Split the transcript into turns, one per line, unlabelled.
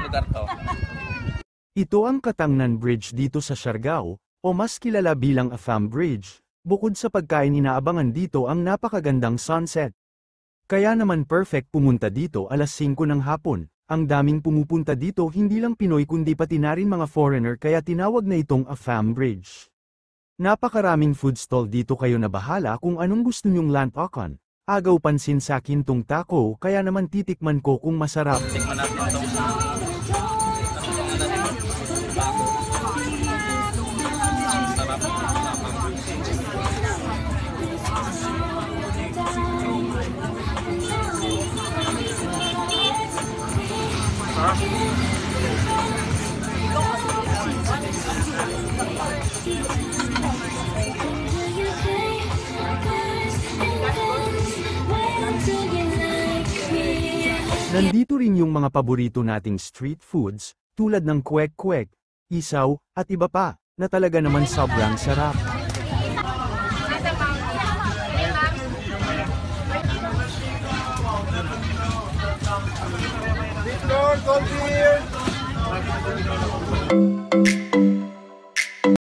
lugar to.
Ito ang Katangnan Bridge dito sa Siargao, o mas kilala bilang Afam Bridge. Bukod sa pagkain inaabangan dito ang napakagandang sunset. Kaya naman perfect pumunta dito alas 5 ng hapon. Ang daming pumupunta dito hindi lang Pinoy kundi pati na rin mga foreigner kaya tinawag na itong Afam Bridge. Napakaraming food stall dito kayo na bahala kung anong gusto nyong lantakan. Agaw pansin sa akin tong taco kaya naman titikman ko kung masarap.
Tikman natin itong
Nandito rin yung mga paborito nating street foods, tulad ng kwek-kwek, isaw, at iba pa, na talaga naman sobrang sarap.
Victor, come here!